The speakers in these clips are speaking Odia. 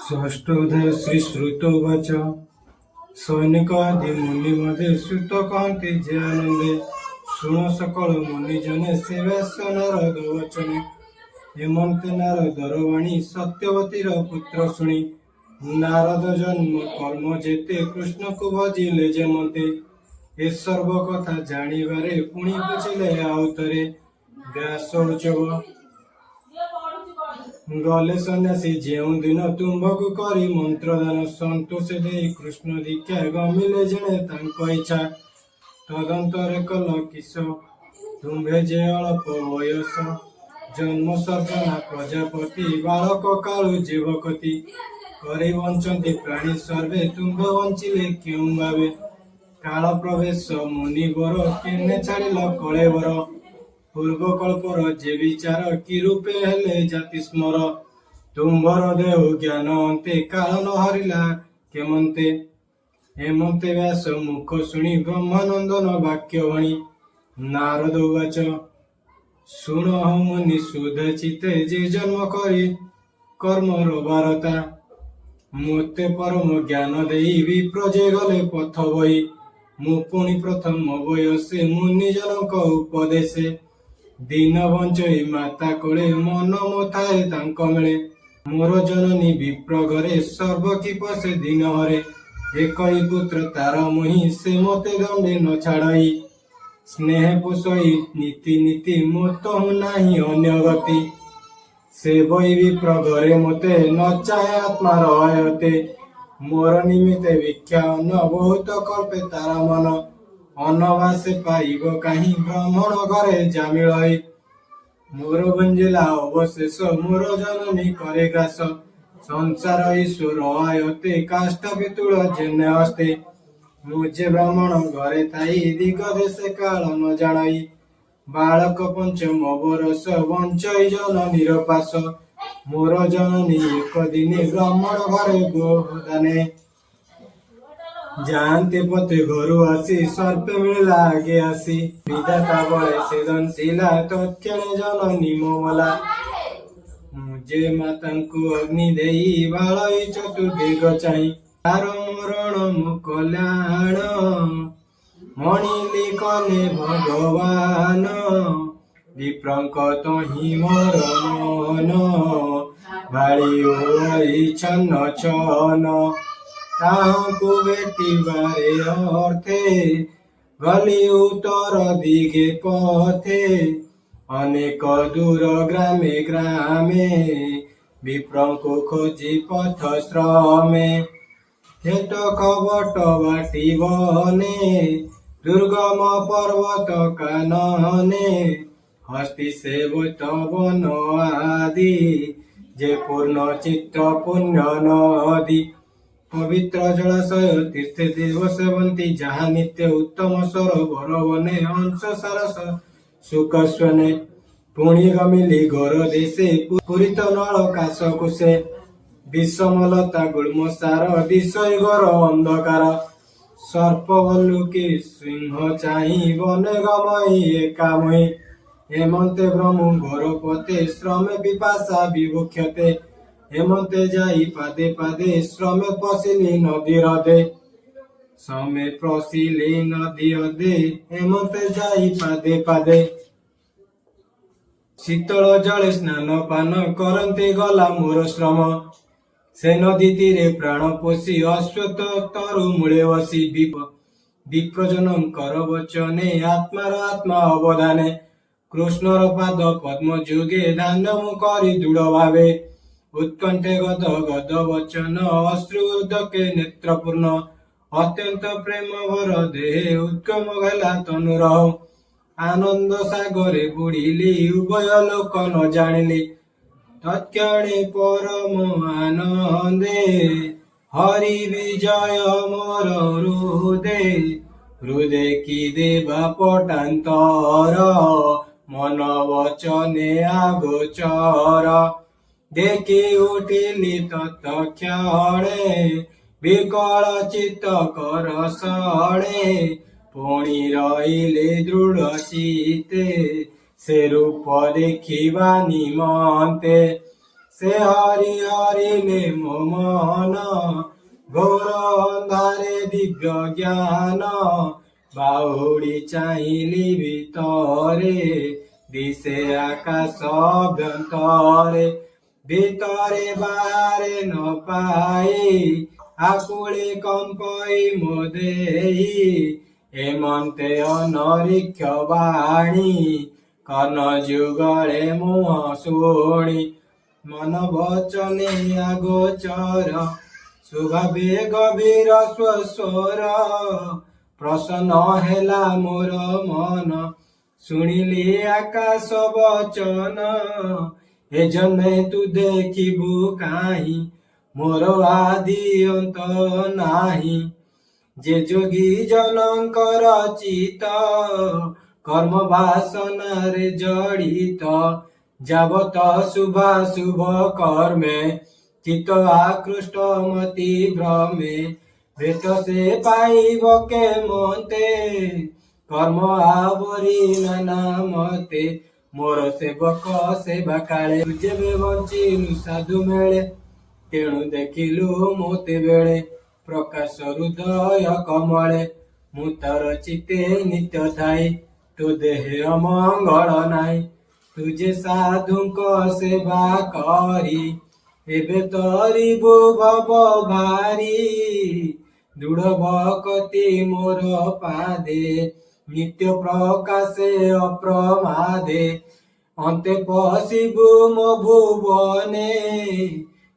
ଷଷ୍ଠୋଧ୍ୟାୟ ଶ୍ରୀ ଶ୍ରୁତୋବାଚ ସୈନିକାଦି ମୁନି ମଧେ ଶ୍ରୁତ କହନ୍ତି ଯେ ଆନନ୍ଦେ ଶୁଣ ସକଳ ମୁନିଜନେ ସେ ବ୍ୟାସ ନାରଦ ବଚନେ ହେମନ୍ତେ ନାରଦର ବାଣୀ ସତ୍ୟବତୀର ପୁତ୍ର ଶୁଣି ନାରଦ ଜନ୍ମ କର୍ମ ଯେତେ କୃଷ୍ଣକୁ ଭଜିଲେ ଯେମତେ ଏ ସର୍ବ କଥା ଜାଣିବାରେ ପୁଣି ବୁଝିଲେ ଆଉତରେ ବ୍ୟାସ ଉଚ୍ଚବ ଗଲେ ସନ୍ନ୍ୟାସୀ ଯେଉଁ ଦିନ ତୁମ୍ଭକୁ କରି ମନ୍ତ୍ରଦାନ ସନ୍ତୋଷ ଦେଇ କୃଷ୍ଣ ଦୀକ୍ଷା ଗମିଲେ ଜଣେ ତାଙ୍କ ଇଚ୍ଛା ତଦନ୍ତରେ କଲ କିସ ତୁମ୍ଭେ ଯେ ଅଳ୍ପ ବୟସ ଜନ୍ମ ସର୍ଜନା ପ୍ରଜାପତି ବାଳକ କାଳୁ ଜୀବକତି କରି ବଞ୍ଚନ୍ତି ପ୍ରାଣୀ ସର୍ବେ ତୁମ୍ଭେ ବଞ୍ଚିଲେ କେଉଁ ଭାବେ କାଳ ପ୍ରବେଶ ମୁନିବର କେନେ ଛାଡ଼ିଲ କଳେବର ପୂର୍ବ କଳ୍ପର ଯେ ବିଚାର କି ରୂପେ ହେଲେ ଜାତି ସ୍ମର ତୁମ୍ଭର ଦେହ ଜ୍ଞାନ ଅନ୍ତେ କାଳ ନ ହରିଲା କେମନ୍ତେ ହେମନ୍ତେ ବ୍ୟାସ ମୁଖ ଶୁଣି ବ୍ରହ୍ମାନନ୍ଦନ ବାକ୍ୟ ଭଣି ନାରଦ ଉବାଚ ଶୁଣ ମୁନି ସୁଧ ଚିତେ ଯେ ଜନ୍ମ କରି କର୍ମର ବାରତା ମୋତେ ପରମ ଜ୍ଞାନ ଦେଇ ବିପ୍ର ଯେ ଗଲେ ପଥ ବହି ମୁଁ ପୁଣି ପ୍ରଥମ ବୟସେ ମୁନି ଜନକ ଉପଦେଶେ ଦିନ ବଞ୍ଚଇ ମାତା କୋଳେ ମନ ମଥାଏ ତାଙ୍କ ମିଳେ ମୋର ଜନନୀ ବିପ୍ର ଘରେ ସର୍ବ କି ପଶେ ଦିନ ହରେ ଏକଇ ପୁତ୍ର ତାର ମୁହିଁ ସେ ମତେ ଦଣ୍ଡେ ନ ଛାଡ଼ଇ ସ୍ନେହ ପୋଷଇ ନୀତି ନୀତି ମୋତ ନାହିଁ ଅନ୍ୟ ଗତି ସେ ବହି ବିପ୍ର ଘରେ ମତେ ନ ଚାହେଁ ଆତ୍ମାର ଅୟତେ ମୋର ନିମିତ୍ତେ ଭିକ୍ଷା ଅନ୍ନ ବହୁତ କଳ୍ପେ ତାର ମନ ଅନବାସେ ପାଇବ କାହିଁ ବ୍ରାହ୍ମଣ ଘରେ ଜାମିଳଇ ମୋର ଗୁଞ୍ଜିଲା ଅବଶେଷ ମୋର ଜନନୀ କରେ ଗ୍ରାସ ସଂସାର ଈଶ୍ୱର ଆୟତେ କାଷ୍ଠ ପିତୁଳ ଜେନେ ହସ୍ତେ ମୁଁ ଯେ ବ୍ରାହ୍ମଣ ଘରେ ଥାଇ ଦିଗ ଦେଶେ କାଳ ନ ଜାଣଇ ବାଳକ ପଞ୍ଚମ ବରଷ ବଞ୍ଚଇ ଜନନୀର ପାଶ ମୋର ଜନନୀ ଏକ ଦିନେ ବ୍ରାହ୍ମଣ ଘରେ ଗୋଦାନେ ଯାଆନ୍ତେ ପତେ ଘରୁ ଆସି ସର୍ପେ ମିଳିଲା ଆଗେ ଆସି ବିଧାତା ବଳେ ସେ ଦଂଶିଲା ତତ୍କ୍ଷଣେ ଜନନୀ ମୋମଲା ମୁଁ ଯେ ମାତାଙ୍କୁ ଅଗ୍ନି ଦେଇ ବାଳଇ ଚତୁର୍ଦିଗ ଚାହିଁ ତାର ମରଣ ମୁଁ କଲ୍ୟାଣ ମଣିଲି କଲେ ଭଗବାନ ବିପ୍ରଙ୍କ ତହିଁ ମୋର ମନ ଭାଳି ହୋଇ ଛନ୍ନ ଛନ ତାହାଙ୍କୁ ଭେଟିବାରେ ଅର୍ଥେ ଗଲି ଉତ୍ତର ଦିଗେ ପଥେ ଅନେକ ଦୂର ଗ୍ରାମେ ଗ୍ରାମେ ବିପ୍ରଙ୍କୁ ଖୋଜି ପଥ ଶ୍ରମେ ହେଟ କବଟ ବାଟି ବନେ ଦୁର୍ଗମ ପର୍ବତ କାନନେ ହସ୍ତି ସେବତ ବନ ଆଦି ଯେ ପୂର୍ଣ୍ଣ ଚିତ୍ର ପୁଣ୍ୟ ନଦୀ ପବିତ୍ର ଜଳାଶୟ ତୀର୍ଥେ ଦେବ ସେବନ୍ତୀ ଯାହା ନିତ୍ୟ ଉତ୍ତମ ସରୋବର ବନେ ହଂସ ସାରସ ସୁକସ୍ୱନେ ପୁଣି ଗମିଲି ଘର ଦେଶେ ପୁରିତ ନଳ କାଶ କୁଶେ ବିଷମଲତା ଗୁଳ୍ମ ସାର ଦିଶଇ ଘର ଅନ୍ଧକାର ସର୍ପ ଭଲ୍ଲୁକି ସିଂହ ଚାହିଁ ବନେ ଗମଇ ଏକାମହି ହେମନ୍ତେ ବ୍ରହ୍ମ ଘର ପତେ ଶ୍ରମେ ପିପାସା ବିଭୁକ୍ଷତେ ହେମନ୍ତେ ଯାଇ ପାଦେ ପାଦେ ଶ୍ରମେ ପଶିଲି ନଦୀ ହ୍ରଦେ ଶ୍ରମେ ପଶିଲି ନଦୀ ହ୍ରଦେ ହେମନ୍ତେ ଯାଇ ପାଦେ ପାଦେ ଶୀତଳ ଜଳେ ସ୍ନାନ ପାନ କରନ୍ତେ ଗଲା ମୋର ଶ୍ରମ ସେ ନଦୀ ତୀରେ ପ୍ରାଣ ପୋଷି ଅଶ୍ୱତ ତରୁ ମୂଳେ ବସି ବିପ୍ରଜନଙ୍କର ବଚନେ ଆତ୍ମାର ଆତ୍ମା ଅବଦାନେ କୃଷ୍ଣର ପାଦ ପଦ୍ମ ଯୁଗେ ଧ୍ୟାନ ମୁଁ କରି ଦୃଢ଼ ଭାବେ ଉତ୍କଣ୍ଠେ ଗଦ ଗଦ ବଚନ ଅଶ୍ରୁ ଉଦକେ ନେତ୍ର ପୂର୍ଣ୍ଣ ଅତ୍ୟନ୍ତ ପ୍ରେମ ଭର ଦେହେ ଉଦ୍ଗମ ହେଲା ତନୁର ଆନନ୍ଦ ସାଗରେ ବୁଡ଼ିଲି ଉଭୟ ଲୋକ ନ ଜାଣିଲି ତତ୍କ୍ଷଣେ ପରମ ଆନନ୍ଦେ ହରି ବିଜୟ ମୋର ହୃଦେ କି ଦେବା ପଟାନ୍ତର ମନ ବଚନେ ଆଗୋଚର ଦେଖି ଉଠିଲି ତତ୍କ୍ଷଣେ ବିକଳ ଚିତ୍ତ କର ସଳେ ପୁଣି ରହିଲେ ଦୃଢ଼ ଚିତ୍ତେ ସେ ରୂପ ଦେଖିବା ନିମନ୍ତେ ସେ ହରି ହରିଲେ ମୋ ମନ ଘୋର ଅନ୍ଧାରେ ଦିବ୍ୟ ଜ୍ଞାନ ବାହୁଡ଼ି ଚାହିଁଲି ଭିତରେ ଦିଶେ ଆକାଶ ଅଭ୍ୟନ୍ତରେ ଭିତରେ ବାହାରେ ନ ପାଇ ଆକୁଳି କମ୍ପଇ ମୋ ଦେଇ ହେମନ୍ତେ ଅନରିକ୍ଷ ବାଣୀ କର୍ଣ୍ଣ ଯୁଗଳେ ମୁହଁ ଶୁଣି ମନ ବଚନେ ଆଗୋଚର ସ୍ୱଭାବେ ଗଭୀର ସ୍ୱର ପ୍ରସନ୍ନ ହେଲା ମୋର ମନ ଶୁଣିଲି ଆକାଶ ବଚନ ଏ ଜନ୍ମେ ତୁ ଦେଖିବୁ କାହିଁ ମୋର ଆଦି ଅନ୍ତ ନାହିଁ ଯେ ଯୋଗୀ ଜନଙ୍କର ଚିତ କର୍ମ ବାସନାରେ ଜଡ଼ିତ ଯାବତ ଶୁଭାଶୁଭ କର୍ମେ ଚିତ୍ତ ଆକୃଷ୍ଟ ମତି ଭ୍ରମେ ଭେଟ ସେ ପାଇବ କେମନ୍ତେ କର୍ମ ଆବରି ନାନା ମତେ ମୋର ସେବକ ସେବା କାଳେ ଯେବେ ବଞ୍ଚିଲୁ ସାଧୁ ମେଳେ ତେଣୁ ଦେଖିଲୁ ମୋତେ ବେଳେ ପ୍ରକାଶ ହୃଦୟ କମଳେ ମୁଁ ତର ଚିତେ ନିତ୍ୟ ଥାଇ ତୋ ଦେହେ ଅମଙ୍ଗଳ ନାହିଁ ତୁ ଯେ ସାଧୁଙ୍କ ସେବା କରି ଏବେ ତରିବୁ ଭବ ଭାରି ଦୃଢ଼ ଭକତି ମୋର ପାଦେ ନିତ୍ୟ ପ୍ରକାଶେ ଅପ୍ରମାଦେ ଅନ୍ତେ ପଶିବୁ ମୋ ଭୁବନେ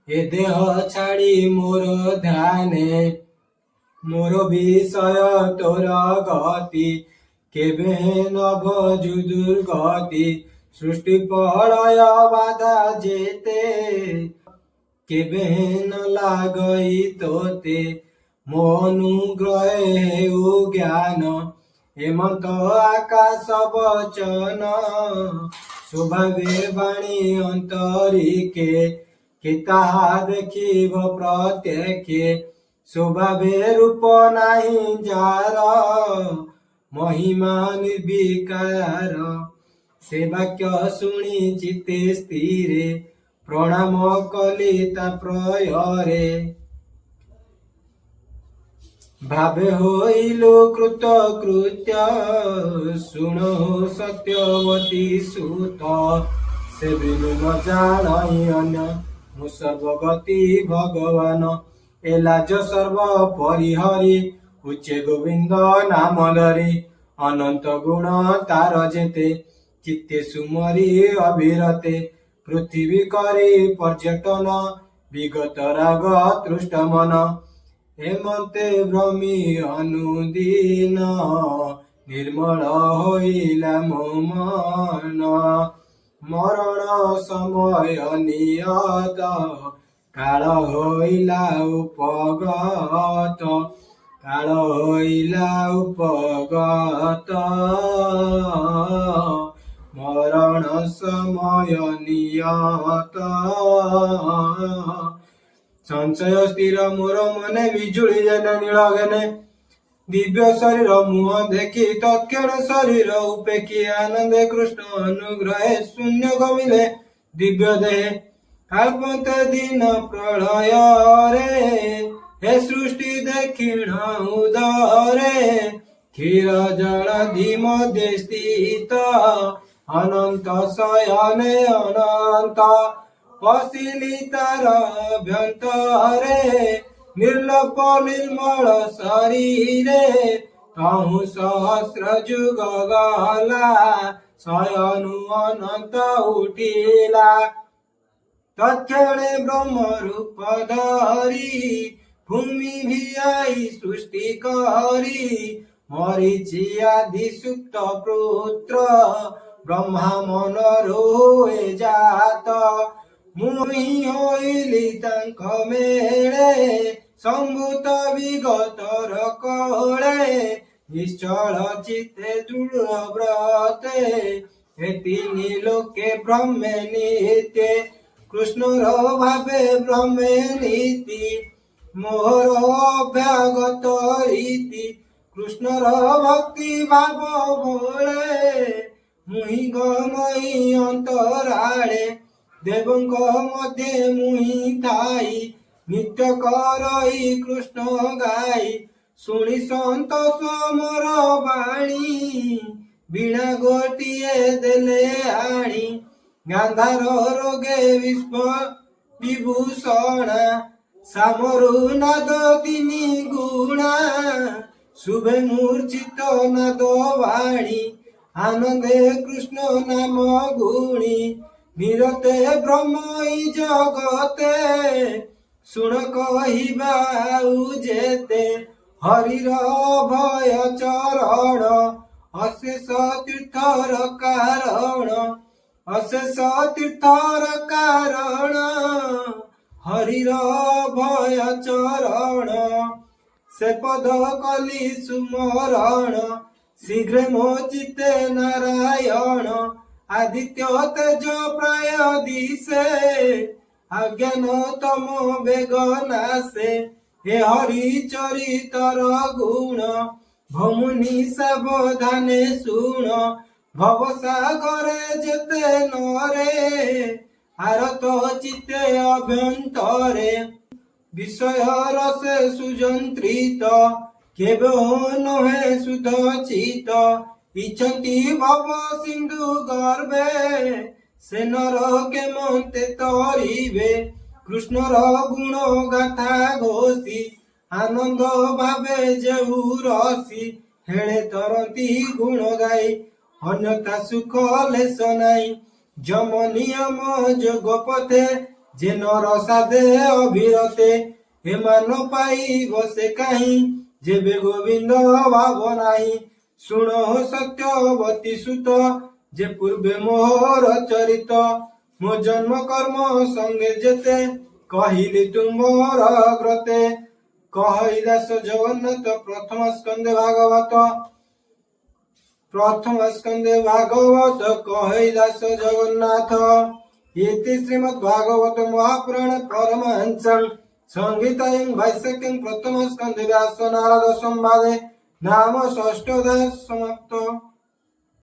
ଏ ଦେହ ଛାଡ଼ି ମୋର ଧ୍ୟାନେ ମୋର ବିଷୟ ତୋର ଗତି କେବେ ନଭ ଯୁ ଦୁର୍ଗତି ସୃଷ୍ଟି ପ୍ରଳୟ ବାଧା ଯେତେ କେବେ ନ ଲାଗଇ ତୋତେ ମୋ ଅନୁଗ୍ରହେ ହେଉ ଜ୍ଞାନ ହେମନ୍ତ ଆକାଶ ବଚନ ସ୍ୱଭାବେ ବାଣୀ ଅନ୍ତରିକେ କେ ତାହା ଦେଖିବ ପ୍ରତ୍ୟକ୍ଷେ ସ୍ୱଭାବେ ରୂପ ନାହିଁ ଯାର ମହିମା ନିର୍ବିକାର ସେ ବାକ୍ୟ ଶୁଣି ଚିତେ ସ୍ଥିରେ ପ୍ରଣାମ କଲି ତା ପ୍ରୟରେ ଭାବେ ହୋଇଲୁ କୃତକୃତ୍ୟ ଶୁଣ ସତ୍ୟବତୀ ସୁତ ସେ ବିନୁ ନ ଜାଣଇ ଅନ୍ୟ ମୁଁ ସର୍ବଗତି ଭଗବାନ ଏ ଲାଜ ସର୍ବ ପରିହରି ଉଚ୍ଚେ ଗୋବିନ୍ଦ ନାମ ଧରି ଅନନ୍ତ ଗୁଣ ତାର ଯେତେ ଚିତ୍ତେ ସୁମରି ଅବିରତେ ପୃଥିବୀ କରି ପର୍ଯ୍ୟଟନ ବିଗତ ରାଗ ତୃଷ୍ଟ ମନ ହେମନ୍ତେ ଭ୍ରମି ଅନୁଦିନ ନିର୍ମଳ ହୋଇଲା ମୋ ମନ ମରଣ ସମୟ ନିୟତ କାଳ ହୋଇଲା ଉପଗତ କାଳ ହୋଇଲା ଉପଗତ ମରଣ ସମୟ ନିୟତ ସଂଶୟ ସ୍ଥିର ମୋର ମନେ ବିଜୁଳି ଜେନେ ନୀଳ ଘେନେ ଦିବ୍ୟ ଶରୀର ମୁହଁ ଦେଖି ତତ୍କ୍ଷଣ ଶରୀର ଉପେକ୍ଷୀ ଆନନ୍ଦେ କୃଷ୍ଣ ଅନୁଗ୍ରହେ ଶୂନ୍ୟ ଗମିଲେ ଦିବ୍ୟ ଦେହେ କାଳ୍ପନ୍ତେ ଦିନ ପ୍ରଳୟରେ ହେ ସୃଷ୍ଟି ଦେଖିଣ ଉଦରେ କ୍ଷୀର ଜଳ ମଧ୍ୟେ ସ୍ଥିତ ଅନନ୍ତ ଶୟନେ ଅନନ୍ତ ପଶିଲି ତାର ଅଭ୍ୟନ୍ତରେ ନିର୍ଲୋପ ନିର୍ମଳ ଶରୀରେ ତହୁଁ ସହସ୍ର ଯୁଗ ଗଲା ଶୟନୁ ଅନନ୍ତ ଉଠିଲା ତତ୍କ୍ଷଣେ ବ୍ରହ୍ମ ରୂପ ଧରି ଭୂମି ଭିଆଇ ସୃଷ୍ଟି କରି ମରିଚି ଆଦି ସୁକ୍ତ ପୁତ୍ର ବ୍ରହ୍ମା ମନରୁ ଏ ଜାତ ମୁହିଁ ହୋଇଲି ତାଙ୍କ ମେଳେ ସମ୍ଭୂତ ବିଗତର କଳେ ନିଶ୍ଚଳ ଚିତେ ଦୃଢ଼ ବ୍ରତେ ଏ ତିନି ଲୋକେ ବ୍ରହ୍ମେ ନିତ୍ୟ କୃଷ୍ଣର ଭାବେ ବ୍ରହ୍ମେ ନୀତି ମୋର ଅଭ୍ୟାଗତ ରୀତି କୃଷ୍ଣର ଭକ୍ତି ଭାବ ବୋଳେ ମୁହିଁ ଗମଇ ଅନ୍ତରାଳେ ଦେବଙ୍କ ମଧ୍ୟରେ ମୁହିଁ ଥାଇ ନିତ୍ୟ କରଇ କୃଷ୍ଣ ଗାଇ ଶୁଣି ସନ୍ତୋଷ ମୋର ବାଣୀ ବୀଣା ଗୋଟିଏ ଦେଲେ ଆଣି ଗାନ୍ଧାର ରୋଗେ ବିଭୂଷଣା ସାମରୁ ନାଦ ତିନି ଗୁଣା ଶୁଭେ ମୂର୍ଚ୍ଛିତ ନାଦ ବାଣୀ ଆନନ୍ଦେ କୃଷ୍ଣ ନାମ ଗୁଣି ନିରତେ ବ୍ରହ୍ମଇ ଜଗତେ ଶୁଣ କହିବା ଆଉ ଯେତେ ହରିର ଭୟ ଚରଣ ଅଶେଷ ତୀର୍ଥର କାରଣ ଅଶେଷ ତୀର୍ଥର କାରଣ ହରିର ଭୟ ଚରଣ ସେ ପଦ କଲି ସୁମରଣ ଶୀଘ୍ର ମୋ ଚିତ୍ତେ ନାରାୟଣ ଆଦିତ୍ୟ ତେଜ ପ୍ରାୟ ଦିଶେ ଅଜ୍ଞାନ ତମ ବେଗ ନାଶେ ହେ ହରି ଚରିତର ଗୁଣ ଭମୁନି ସାବଧାନେ ଶୁଣ ଭବସାଗରେ ଯେତେ ନରେ ଆରତ ଚିତ୍ତେ ଅଭ୍ୟନ୍ତରେ ବିଷୟ ରସେ ସୁଯନ୍ତ୍ରିତ କେବେ ନୁହେଁ ସୁଧ ଚିତ ଇଚ୍ଛନ୍ତି ଭବ ସିନ୍ଧୁ ଗର୍ଭେ ସେ ନର କେମନ୍ତେ ତରିବେ କୃଷ୍ଣର ଗୁଣ ଗାଥା ଘୋଷି ଆନନ୍ଦ ଭାବେ ଯେହୁ ରସି ହେଳେ ତରନ୍ତି ଗୁଣ ଗାଇ ଅନ୍ୟଥା ସୁଖ ଲେଶ ନାହିଁ ଯମ ନିୟମ ଯୋଗ ପଥେ ଯେ ନର ସାଧେ ଅଭିରତେ ଏମାନ ପାଇବ ସେ କାହିଁ ଯେବେ ଗୋବିନ୍ଦ ଭାବ ନାହିଁ ଶୁଣ ସତ୍ୟବତୀ ସୁତ ଯେ ପୂର୍ବେ ମୋର ଚରିତ ମୋ ଜନ୍ମ କର୍ମ ସଙ୍ଗେ ଯେତେ କହିଲି ତୁମର ଗ୍ରତେ କହି ଦାସ ଜଗନ୍ନାଥ ପ୍ରଥମ ସ୍କନ୍ଧେ ଭାଗବତ କହି ଦାସ ଜଗନ୍ନାଥ ଇତି ଶ୍ରୀମଦ୍ ଭାଗବତ ମହାପୁରାଣ ପରମହଂସଂ ସଂହିତାୟଂ ଭାଷ୍ୟଂ ପ୍ରଥମ ସ୍କନ୍ଧେ ବ୍ୟାସ ନାରଦ ସମ୍ବାଦେ ନାମ ଷଷ୍ଠୋଧ୍ୟାୟ ସମାପ୍ତ।